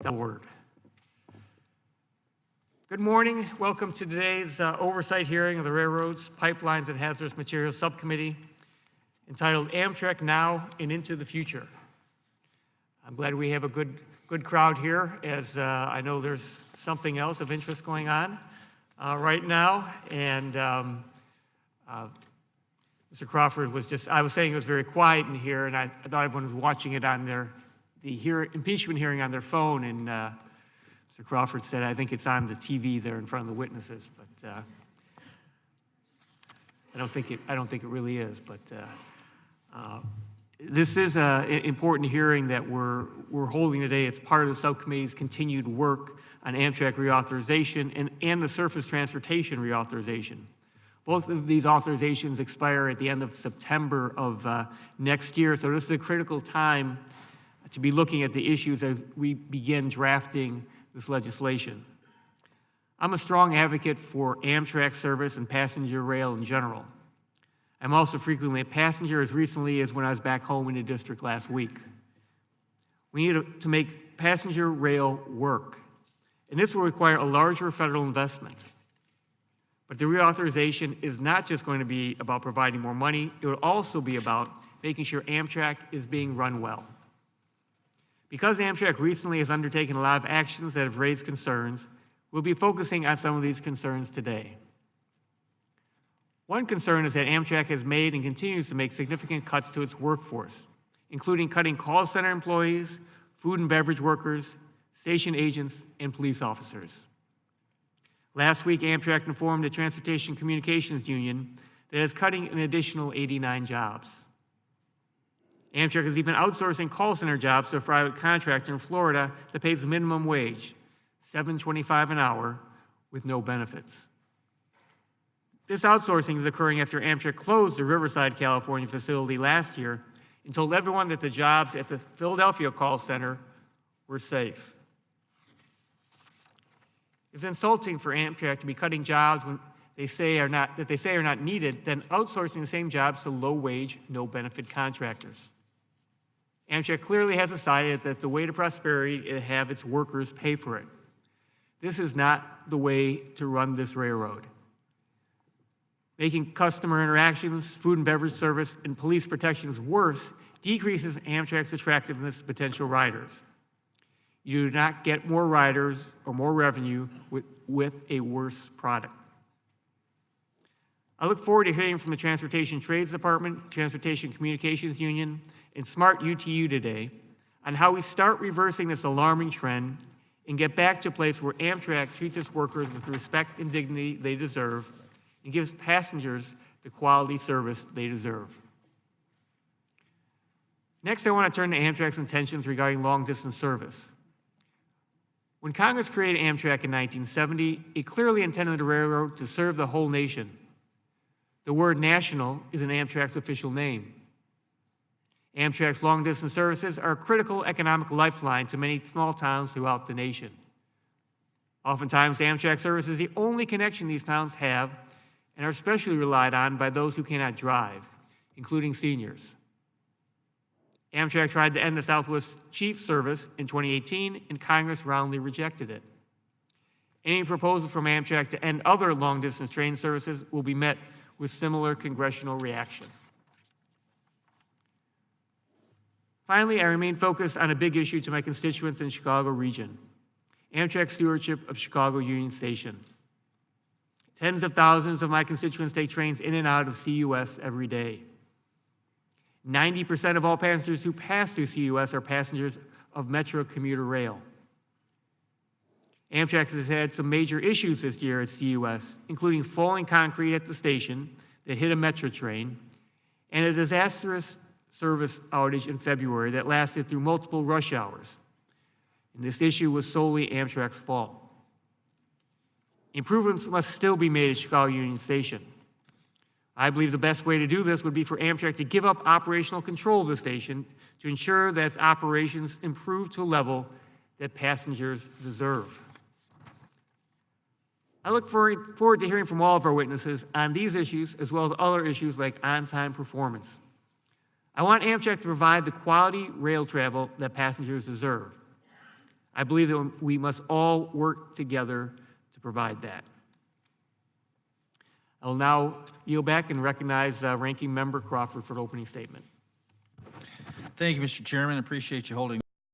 The word. Good morning. Welcome to today's oversight hearing of the Railroads, Pipelines, and Hazardous Materials Subcommittee, entitled Amtrak Now and Into the Future. I'm glad we have a good crowd here, as I know there's something else of interest going on right now. And Mr. Crawford I was saying it was very quiet in here, and I thought everyone was watching it on the impeachment hearing on their phone, and Mr. Crawford said, I think it's on the TV there in front of the witnesses, but I don't think it really is. But this is an important hearing that we're holding today. It's part of the subcommittee's continued work on Amtrak reauthorization and the surface transportation reauthorization. Both of these authorizations expire at the end of September of next year, so this is a critical time to be looking at the issues as we begin drafting this legislation. I'm a strong advocate for Amtrak service and passenger rail in general. I'm also frequently a passenger, as recently as when I was back home in the district last week. We need to make passenger rail work, and this will require a larger federal investment. But the reauthorization is not just going to be about providing more money, it will also be about making sure Amtrak is being run well. Because Amtrak recently has undertaken a lot of actions that have raised concerns, we'll be focusing on some of these concerns today. One concern is that Amtrak has made and continues to make significant cuts to its workforce, including cutting call center employees, food and beverage workers, station agents, and police officers. Last week, Amtrak informed the Transportation Communications Union that it is cutting an additional 89 jobs. Amtrak is even outsourcing call center jobs to a private contractor in Florida that pays minimum wage, $7.25 an hour, with no benefits. This outsourcing is occurring after Amtrak closed the Riverside, California facility last year and told everyone that the jobs at the Philadelphia call center were safe. It's insulting for Amtrak to be cutting jobs when they say are not needed, then outsourcing the same jobs to low-wage, no-benefit contractors. Amtrak clearly has decided that the way to prosperity is to have its workers pay for it. This is not the way to run this railroad. Making customer interactions, food and beverage service, and police protections worse decreases Amtrak's attractiveness to potential riders. You do not get more riders or more revenue with a worse product. I look forward to hearing from the Transportation Trades Department, Transportation Communications Union, and Smart UTU today on how we start reversing this alarming trend and get back to a place where Amtrak treats its workers with the respect and dignity they deserve and gives passengers the quality service they deserve. Next, I want to turn to Amtrak's intentions regarding long-distance service. When Congress created Amtrak in 1970, it clearly intended the railroad to serve the whole nation. The word national is in Amtrak's official name. Amtrak's long-distance services are a critical economic lifeline to many small towns throughout the nation. Oftentimes, Amtrak service is the only connection these towns have and are especially relied on by those who cannot drive, including seniors. Amtrak tried to end the Southwest Chief service in 2018, and Congress roundly rejected it. Any proposal from Amtrak to end other long-distance train services will be met with similar congressional reaction. Finally, I remain focused on a big issue to my constituents in the Chicago region, Amtrak's stewardship of Chicago Union Station. Tens of thousands of my constituents take trains in and out of CUS every day. 90% of all passengers who pass through CUS are passengers of Metro commuter rail. Amtrak has had some major issues this year at CUS, including falling concrete at the station that hit a Metro train and a disastrous service outage in February that lasted through multiple rush hours. And this issue was solely Amtrak's fault. Improvements must still be made at Chicago Union Station. I believe the best way to do this would be for Amtrak to give up operational control of the station to ensure that its operations improve to a level that passengers deserve. I look forward to hearing from all of our witnesses on these issues, as well as other issues like on-time performance. I want Amtrak to provide the quality rail travel that passengers deserve. I believe that we must all work together to provide that. I will now yield back and recognize Ranking Member Crawford for the opening statement. Thank you, Mr. Chairman. Appreciate you holding